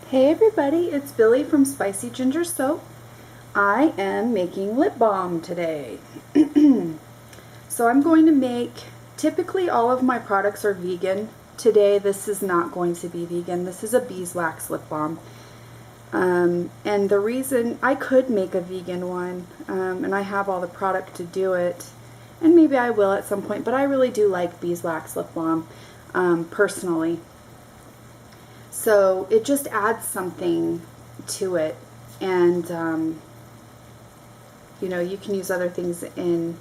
Hey everybody, it's Billy from Spicy Ginger Soap. I am making lip balm today. So I'm going to make, typically all of my products are vegan. Today this is not going to be vegan. This is a beeswax lip balm. And the reason, I could make a vegan one, and I have all the product to do it, and maybe I will at some point, but I really do like beeswax lip balm personally. So it just adds something to it, and you know, you can use other things in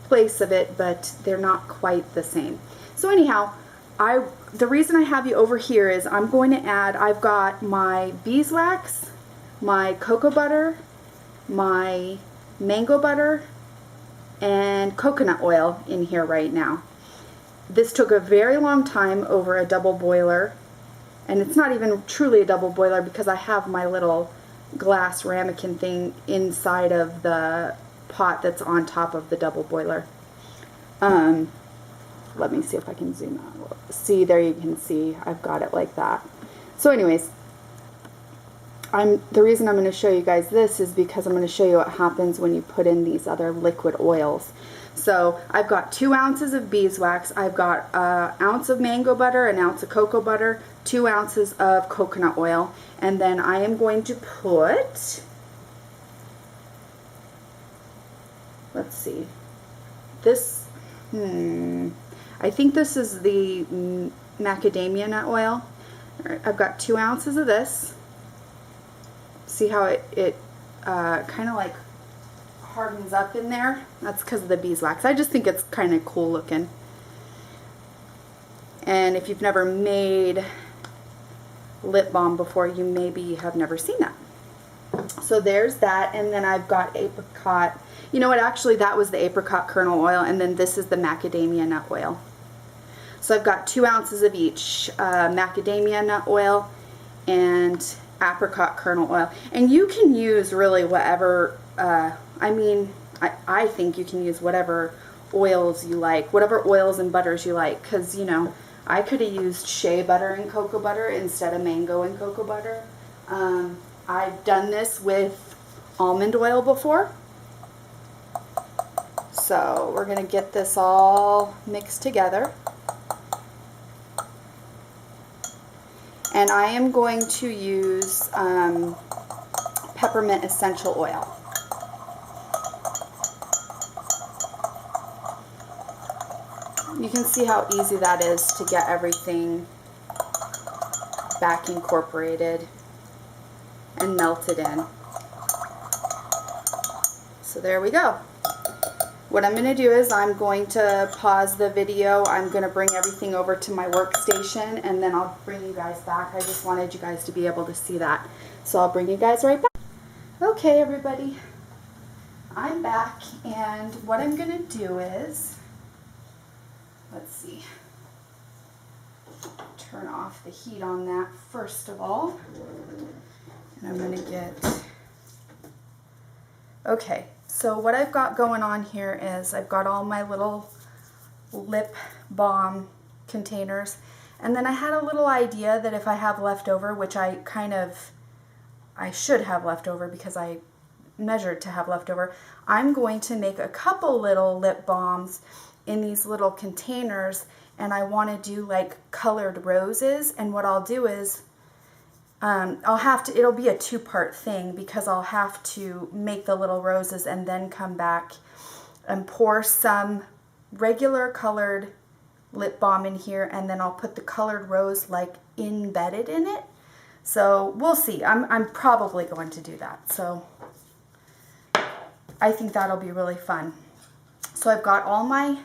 place of it, but they're not quite the same. So anyhow, the reason I have you over here is I'm going to add, I've got my beeswax, my cocoa butter, my mango butter, and coconut oil in here right now. This took a very long time over a double boiler. And it's not even truly a double boiler because I have my little glass ramekin thing inside of the pot that's on top of the double boiler. Let me see if I can zoom out. See, there you can see I've got it like that. So anyways, the reason I'm going to show you guys this is because I'm going to show you what happens when you put in these other liquid oils. So I've got 2 ounces of beeswax, I've got an ounce of mango butter, an ounce of cocoa butter, 2 ounces of coconut oil, and then I am going to put, let's see, this, I think this is the macadamia nut oil. All right, I've got 2 ounces of this. See how it kind of like hardens up in there? That's because of the beeswax. I just think it's kind of cool looking. And if you've never made lip balm before, you maybe have never seen that. So there's that, and then I've got apricot. You know what, actually that was the apricot kernel oil, and then this is the macadamia nut oil. So I've got 2 ounces of each, macadamia nut oil and apricot kernel oil. And you can use really whatever, I think you can use whatever oils you like, whatever oils and butters you like, because, you know, I could have used shea butter and cocoa butter instead of mango and cocoa butter. I've done this with almond oil before. So we're going to get this all mixed together. And I am going to use peppermint essential oil. You can see how easy that is to get everything back incorporated and melted in. So there we go. What I'm going to do is I'm going to pause the video. I'm going to bring everything over to my workstation, and then I'll bring you guys back. I just wanted you guys to be able to see that. So I'll bring you guys right back. Okay, everybody. I'm back, and what I'm going to do is, let's see, turn off the heat on that first of all. And I'm going to get, okay, so what I've got going on here is I've got all my little lip balm containers, and then I had a little idea that if I have leftover, which I should have leftover because I measured to have leftover, I'm going to make a couple little lip balms in these little containers, and I want to do like colored roses. And what I'll do is it'll be a 2-part thing because I'll have to make the little roses and then come back and pour some regular colored lip balm in here, and then I'll put the colored rose like embedded in it. So we'll see. I'm probably going to do that. So I think that'll be really fun. So I've got all my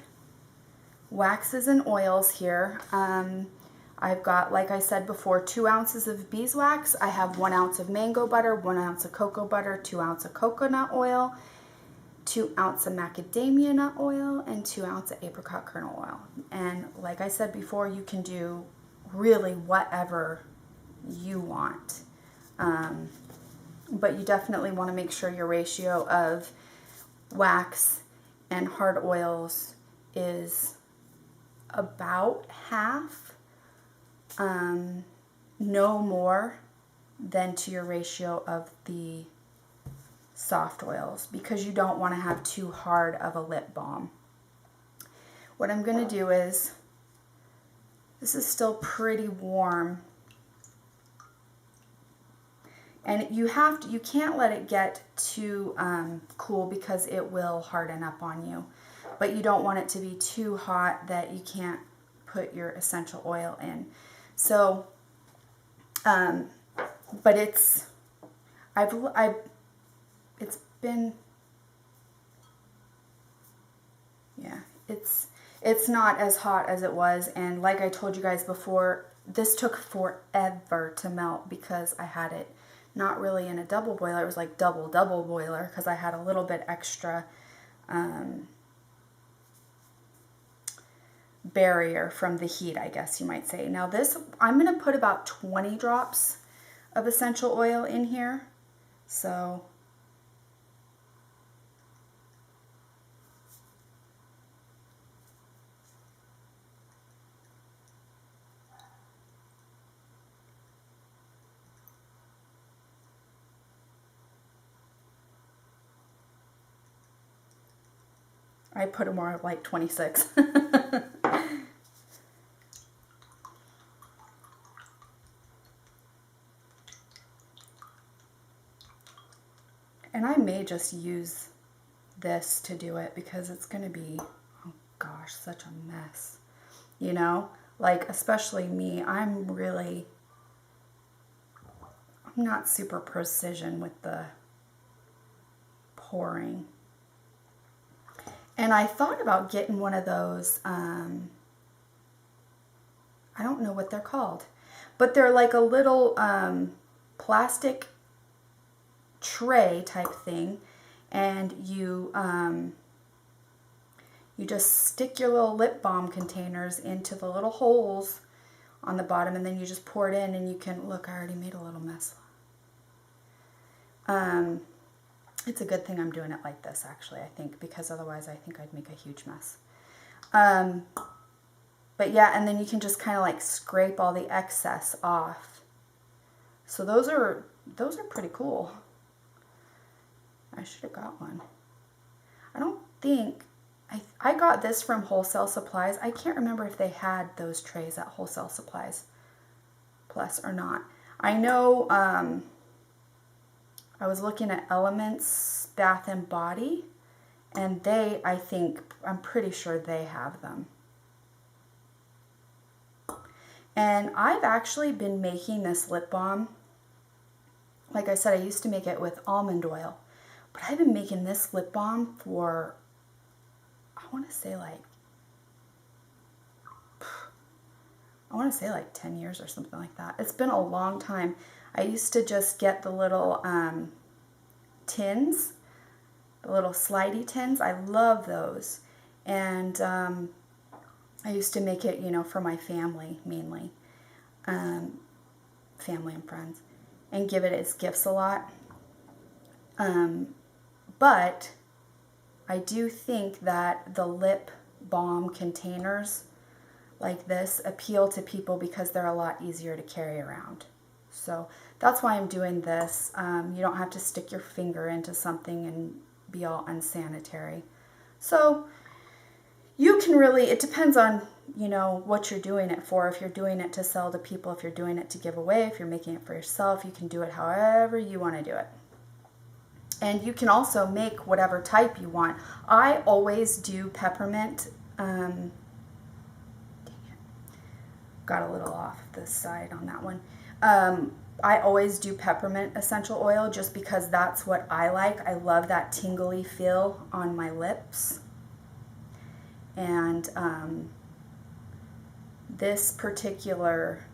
waxes and oils here. I've got, like I said before, 2 ounces of beeswax. I have 1 ounce of mango butter, 1 ounce of cocoa butter, 2 ounces of coconut oil, 2 ounces of macadamia nut oil, and 2 ounces of apricot kernel oil. And like I said before, you can do really whatever you want. But you definitely want to make sure your ratio of wax and hard oils is about half. No more than to your ratio of the soft oils, because you don't want to have too hard of a lip balm. What I'm going to do is, this is still pretty warm, and you can't let it get too cool because it will harden up on you, but you don't want it to be too hot that you can't put your essential oil in. So but it's been, yeah, it's not as hot as it was, and like I told you guys before, this took forever to melt because I had it not really in a double boiler. It was like double boiler, because I had a little bit extra barrier from the heat, I guess you might say. Now this, I'm going to put about 20 drops of essential oil in here. So I put more like 26. And I may just use this to do it because it's going to be, oh gosh, such a mess. You know, like especially me, I'm not super precision with the pouring. And I thought about getting one of those, I don't know what they're called, but they're like a little plastic tray type thing, and you just stick your little lip balm containers into the little holes on the bottom, and then you just pour it in, and you can, look, I already made a little mess. It's a good thing I'm doing it like this, actually, I think, because otherwise I think I'd make a huge mess. But yeah, and then you can just kind of like scrape all the excess off. So those are pretty cool. I should have got one. I don't think, I got this from Wholesale Supplies. I can't remember if they had those trays at Wholesale Supplies Plus or not. I know I was looking at Elements Bath and Body, and I'm pretty sure they have them. And I've actually been making this lip balm. Like I said, I used to make it with almond oil, but I've been making this lip balm for, I want to say like 10 years or something like that. It's been a long time. I used to just get the little tins, the little slidey tins. I love those. And I used to make it, for my family mainly, family and friends, and give it as gifts a lot. But I do think that the lip balm containers like this appeal to people because they're a lot easier to carry around. So that's why I'm doing this. You don't have to stick your finger into something and be all unsanitary. So you can really, it depends on, what you're doing it for. If you're doing it to sell to people, if you're doing it to give away, if you're making it for yourself, you can do it however you want to do it. And you can also make whatever type you want. I always do peppermint. Dang it. Got a little off this side on that one. I always do peppermint essential oil just because that's what I like. I love that tingly feel on my lips. And this particular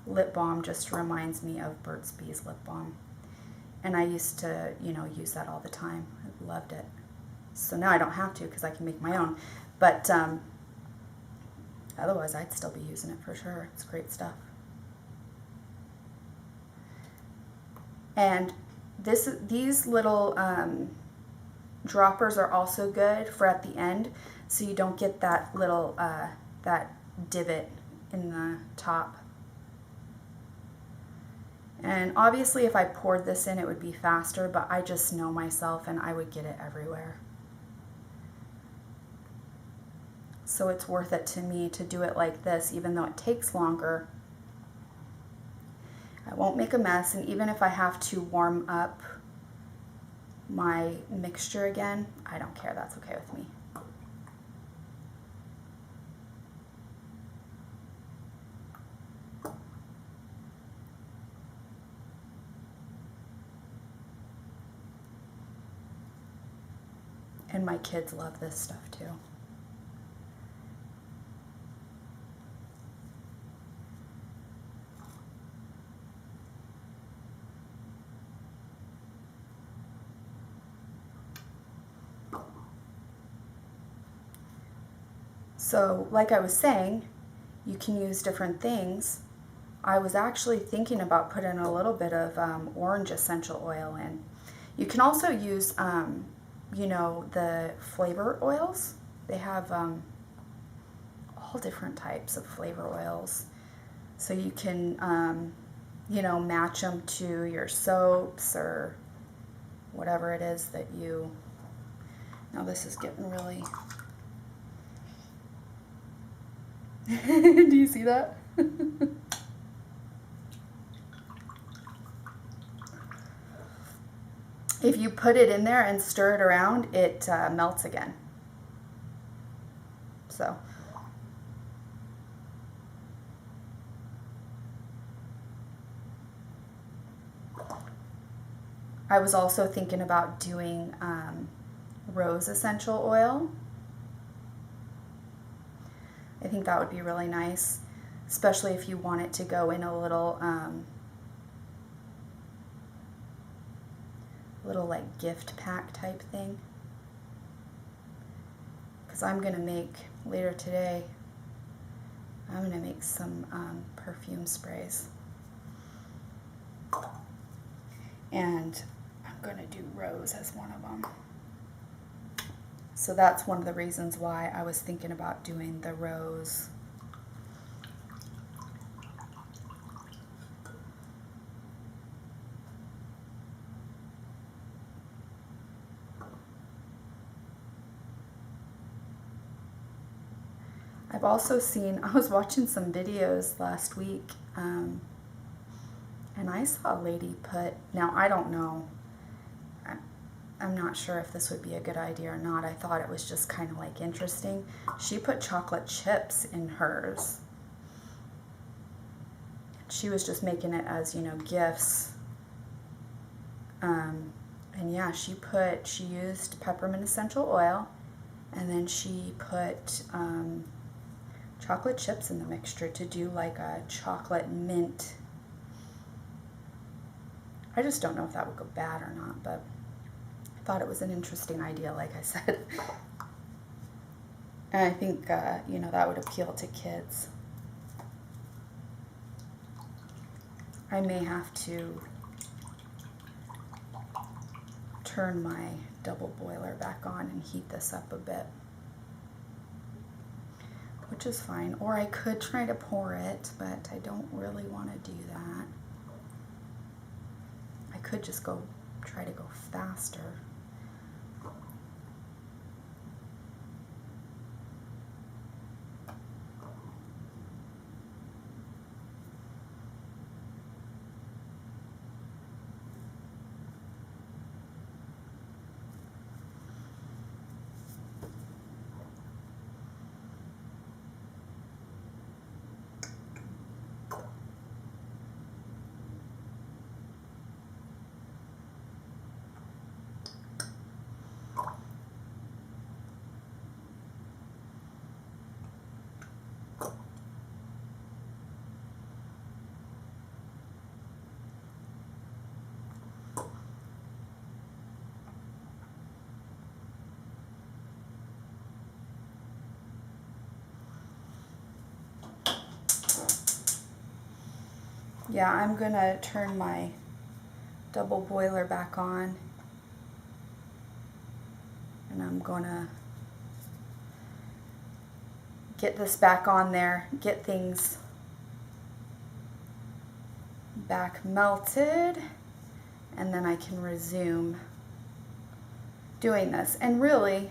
lip balm just reminds me of Burt's Bees lip balm. And I used to, use that all the time. I loved it. So now I don't have to because I can make my own. But otherwise, I'd still be using it for sure. It's great stuff. And these little droppers are also good for at the end, so you don't get that little that divot in the top. And obviously if I poured this in, it would be faster, but I just know myself and I would get it everywhere. So it's worth it to me to do it like this, even though it takes longer. I won't make a mess, and even if I have to warm up my mixture again, I don't care, that's okay with me. And my kids love this stuff too. So, like I was saying, you can use different things. I was actually thinking about putting a little bit of orange essential oil in. You can also use, you know, the flavor oils. They have all different types of flavor oils. So you can, you know, match them to your soaps or whatever it is that you... Now this is getting really... Do you see that? If you put it in there and stir it around, it melts again. So I was also thinking about doing rose essential oil. I think that would be really nice, especially if you want it to go in a little little like gift pack type thing. Because I'm gonna make later today, I'm gonna make some perfume sprays, and I'm gonna do rose as one of them. So that's one of the reasons why I was thinking about doing the rose. I've also seen, I was watching some videos last week, and I saw a lady put, now I don't know, I'm not sure if this would be a good idea or not. I thought it was just kind of like interesting. She put chocolate chips in hers. She was just making it as, you know, gifts. And yeah, she used peppermint essential oil, and then she put chocolate chips in the mixture to do like a chocolate mint. I just don't know if that would go bad or not, but thought it was an interesting idea, like I said. And I think, you know, that would appeal to kids. I may have to turn my double boiler back on and heat this up a bit, which is fine. Or I could try to pour it, but I don't really want to do that. I could just try to go faster. Yeah, I'm gonna turn my double boiler back on, and I'm gonna get this back on there, get things back melted, and then I can resume doing this. And really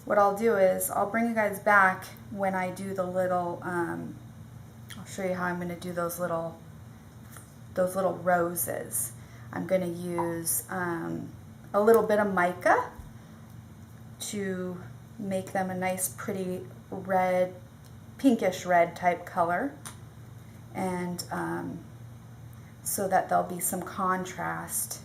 what I'll do is I'll bring you guys back when I do the little I'll show you how I'm going to do those little roses. I'm going to use a little bit of mica to make them a nice pretty red, pinkish red type color, and so that there'll be some contrast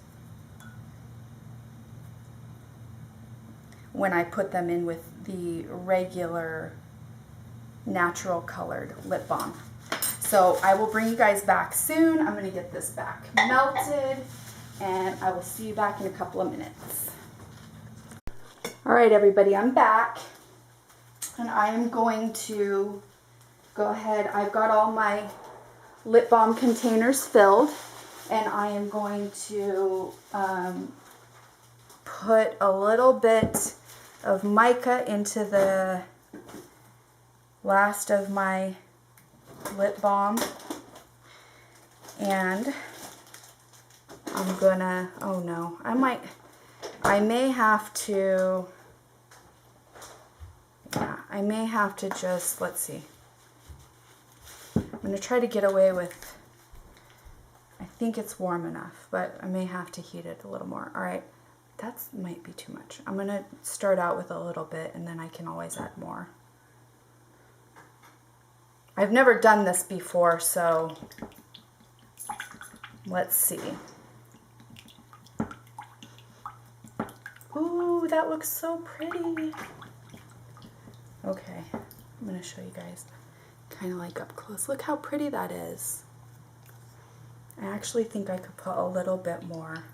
when I put them in with the regular natural colored lip balm. So I will bring you guys back soon. I'm going to get this back melted, and I will see you back in a couple of minutes. All right, everybody, I'm back, and I am going to go ahead. I've got all my lip balm containers filled, and I am going to put a little bit of mica into the last of my lip balm, and I'm gonna, oh no, I may have to, yeah, I may have to just, let's see, I'm gonna try to get away with, I think it's warm enough, but I may have to heat it a little more. All right, that might be too much. I'm gonna start out with a little bit, and then I can always add more. I've never done this before, so let's see. Ooh, that looks so pretty. Okay, I'm gonna show you guys kind of like up close. Look how pretty that is. I actually think I could put a little bit more.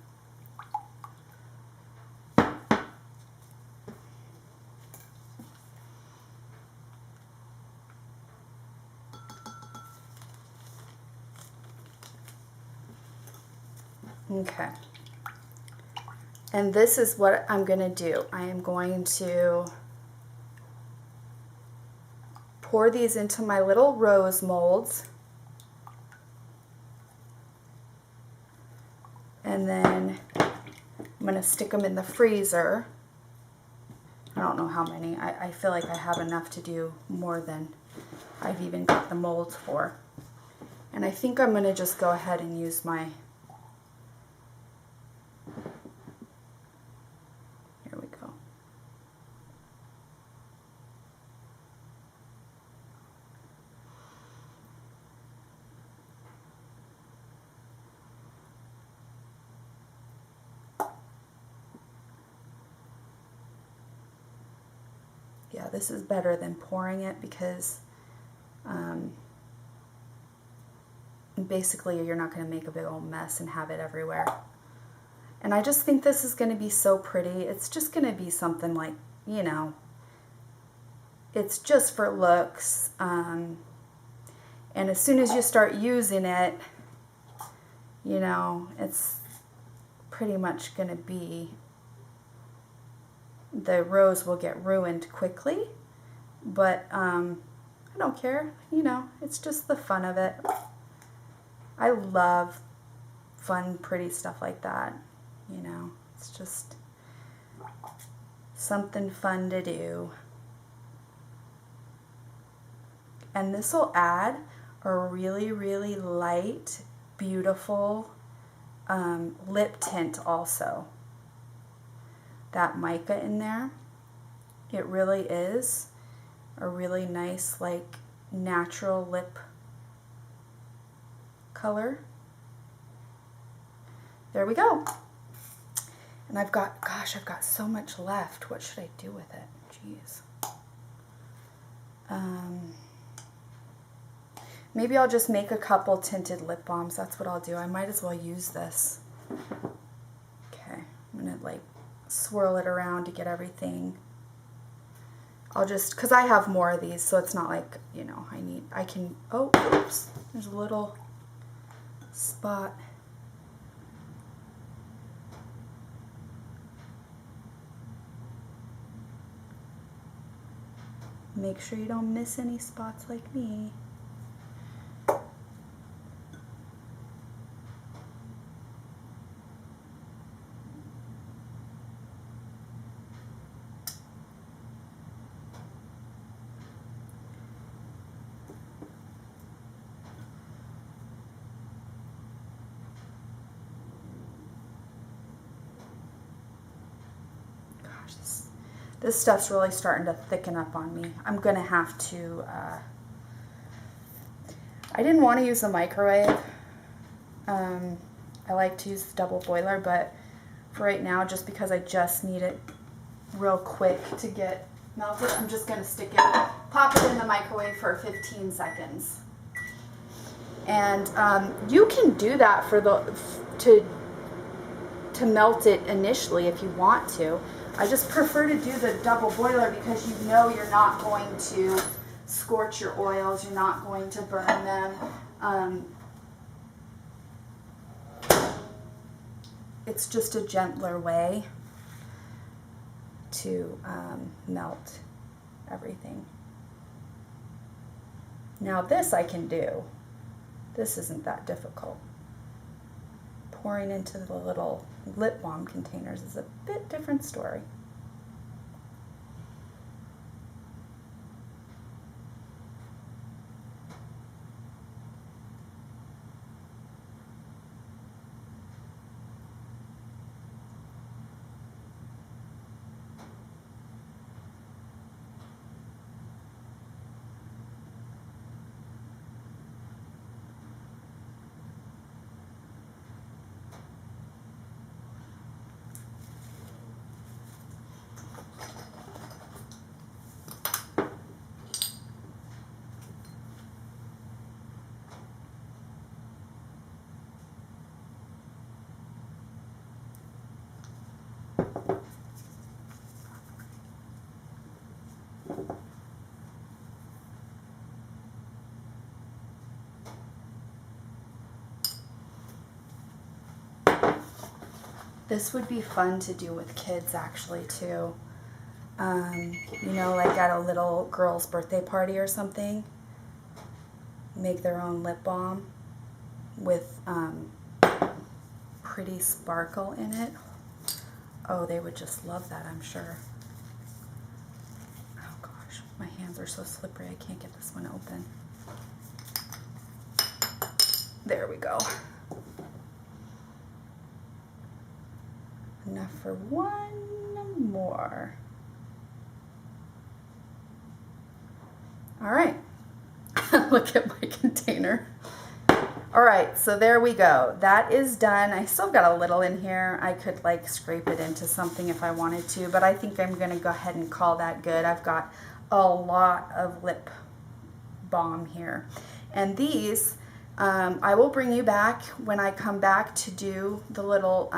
Okay, and this is what I'm going to do. I am going to pour these into my little rose molds, and then I'm going to stick them in the freezer. I don't know how many. I feel like I have enough to do more than I've even got the molds for. And I think I'm going to just go ahead and use my, here we go. Yeah, this is better than pouring it because basically you're not going to make a big old mess and have it everywhere. And I just think this is going to be so pretty. It's just going to be something like, you know, it's just for looks. And as soon as you start using it, you know, it's pretty much going to be, the rose will get ruined quickly, but I don't care, you know, it's just the fun of it. I love fun, pretty stuff like that, you know, it's just something fun to do. And this will add a really, really light, beautiful lip tint also. That mica in there, it really is a really nice, like, natural lip color. There we go. And I've got, gosh, I've got so much left. What should I do with it? Jeez. Maybe I'll just make a couple tinted lip balms. That's what I'll do. I might as well use this. Okay, I'm gonna like swirl it around to get everything. I'll just, because I have more of these, so it's not like, you know, I can, oh, oops, there's a little spot. Make sure you don't miss any spots like me. gosh, this stuff's really starting to thicken up on me. I'm gonna have to, I didn't want to use the microwave. I like to use the double boiler, but for right now, just because I just need it real quick to get melted, I'm just gonna pop it in the microwave for 15 seconds. And you can do that for to melt it initially if you want to. I just prefer to do the double boiler because you know you're not going to scorch your oils, you're not going to burn them. It's just a gentler way to melt everything. Now this I can do. This isn't that difficult. Pouring into the little lip balm containers is a bit different story. This would be fun to do with kids actually too. You know, like at a little girl's birthday party or something. Make their own lip balm with pretty sparkle in it. Oh, they would just love that, I'm sure. Oh gosh, my hands are so slippery I can't get this one open. There we go. Enough for one more. All right, look at my container. All right, so there we go. That is done. I still got a little in here. I could like scrape it into something if I wanted to, but I think I'm gonna go ahead and call that good. I've got a lot of lip balm here. And these, I will bring you back when I come back to do the little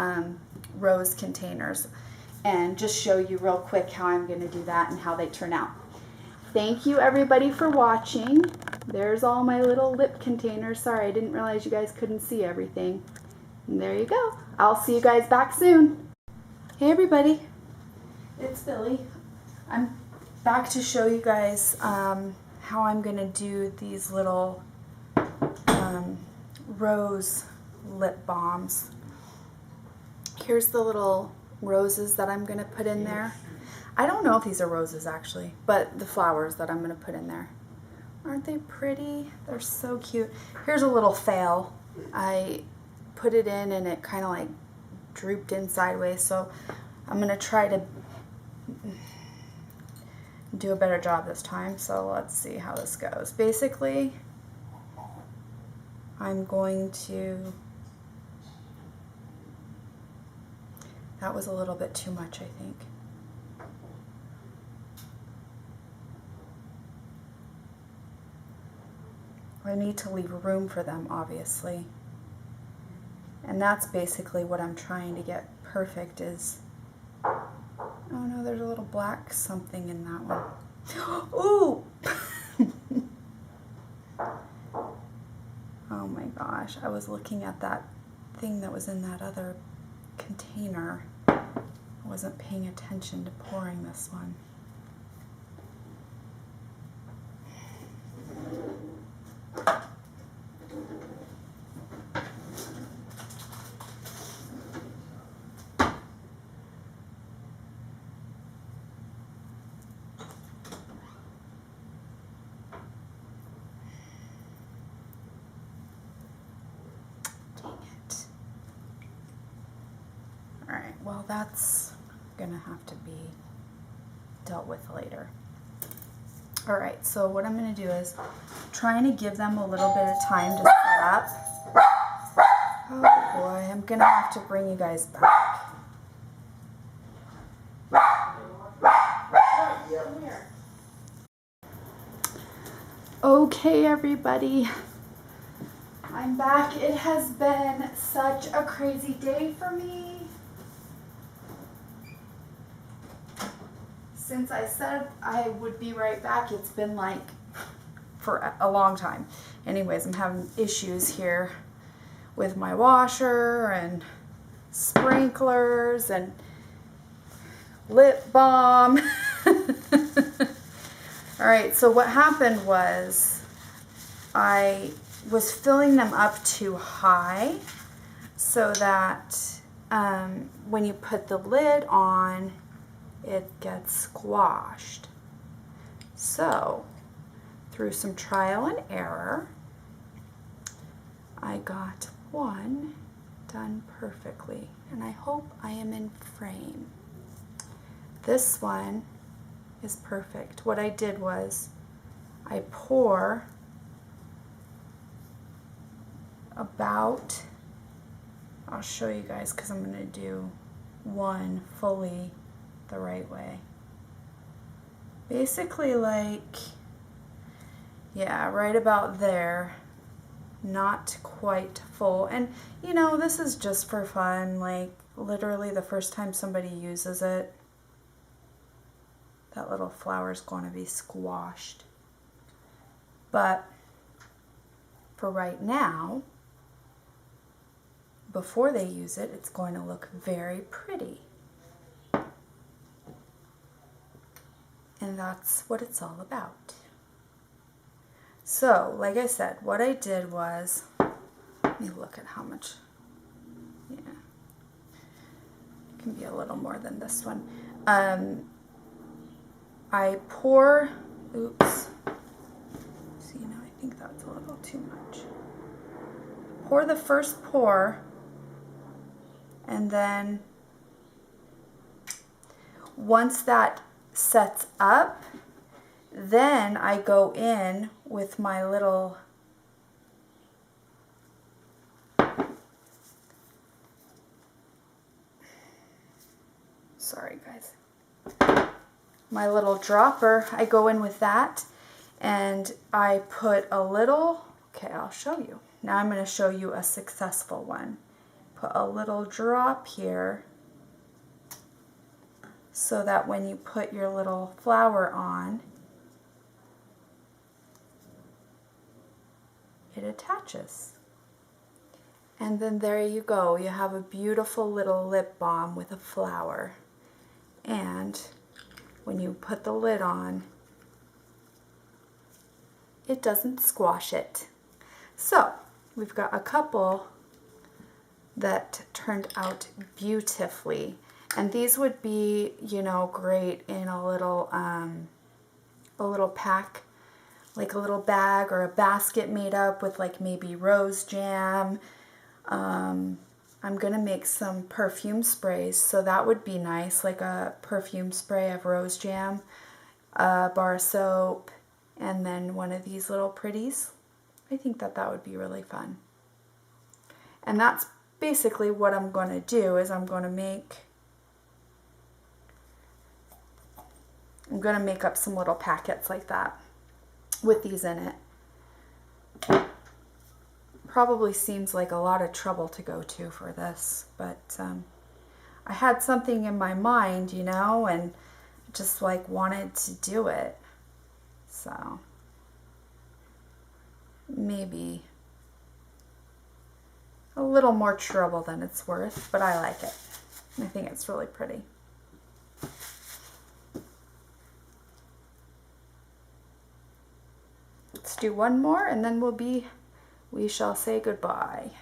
rose containers and just show you real quick how I'm going to do that and how they turn out. Thank you everybody for watching. There's all my little lip containers. Sorry, I didn't realize you guys couldn't see everything. And there you go. I'll see you guys back soon. Hey everybody, it's Billy. I'm back to show you guys how I'm going to do these little rose lip balms. Here's the little roses that I'm going to put in there. I don't know if these are roses actually, but the flowers that I'm going to put in there. Aren't they pretty? They're so cute. Here's a little fail. I put it in and it kind of like drooped in sideways, so I'm going to try to do a better job this time. So let's see how this goes. Basically, I'm going to... That was a little bit too much, I think. I need to leave room for them, obviously. And that's basically what I'm trying to get perfect is... Oh no, there's a little black something in that one. Ooh! Oh my gosh, I was looking at that thing that was in that other container. I wasn't paying attention to pouring this one. Well, that's gonna have to be dealt with later. All right, so what I'm gonna do is trying to give them a little bit of time to set up. Oh boy, I'm gonna have to bring you guys back. Come here. Okay, everybody, I'm back. It has been such a crazy day for me. Since I said I would be right back, it's been like for a long time. Anyways, I'm having issues here with my washer and sprinklers and lip balm. All right, so what happened was I was filling them up too high so that when you put the lid on, it gets squashed. So through some trial and error, I got one done perfectly, and I hope I am in frame. This one is perfect. What I did was I pour about, I'll show you guys because I'm going to do one fully the right way. Basically like, yeah, right about there. Not quite full. And you know, this is just for fun. Like literally the first time somebody uses it, that little flower is going to be squashed. But for right now, before they use it, it's going to look very pretty. And that's what it's all about. So, like I said, what I did was, let me look at how much, yeah, it can be a little more than this one. I pour, oops, see now I think that's a little too much. Pour the first pour, and then once that sets up, then I go in with my little sorry guys, my little dropper. I go in with that and I put a little, okay, I'll show you. Now I'm going to show you a successful one. Put a little drop here so that when you put your little flower on, it attaches. And then there you go. You have a beautiful little lip balm with a flower. And when you put the lid on, it doesn't squash it. So we've got a couple that turned out beautifully. And these would be, you know, great in a little pack, like a little bag or a basket made up with like maybe rose jam. I'm going to make some perfume sprays, so that would be nice, like a perfume spray of rose jam, a bar of soap, and then one of these little pretties. I think that that would be really fun. And that's basically what I'm going to do, is I'm going to make up some little packets like that with these in it. Probably seems like a lot of trouble to go to for this, but I had something in my mind, you know, and just like wanted to do it. So maybe a little more trouble than it's worth, but I like it. I think it's really pretty. Let's do one more and then we shall say goodbye.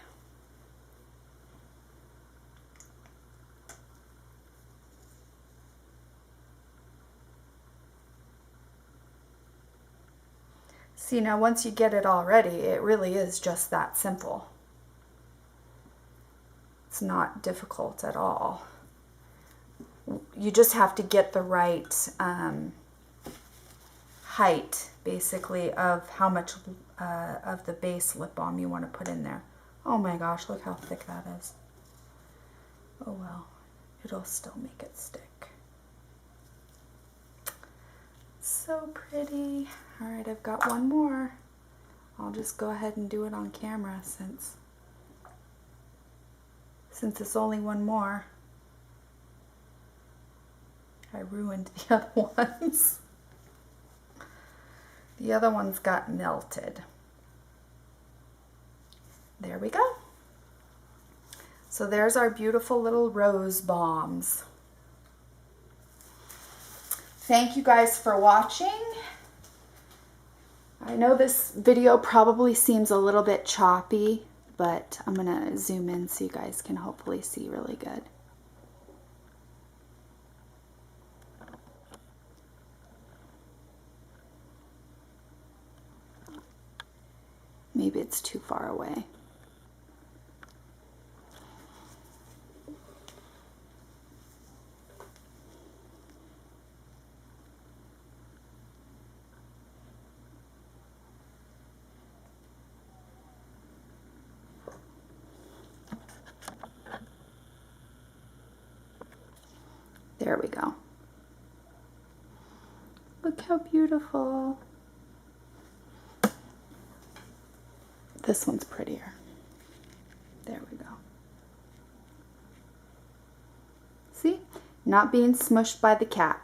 See, now once you get it all ready, it really is just that simple. It's not difficult at all. you just have to get the right height, basically, of how much of the base lip balm you want to put in there. Oh my gosh, look how thick that is. Oh well, it'll still make it stick. So pretty. All right, I've got one more. I'll just go ahead and do it on camera since it's only one more. I ruined the other ones. The other ones got melted. There we go. So there's our beautiful little rose balms. Thank you guys for watching. I know this video probably seems a little bit choppy, but I'm gonna zoom in so you guys can hopefully see really good. Maybe it's too far away. There we go. Look how beautiful. This one's prettier. There we go. See? Not being smushed by the cat.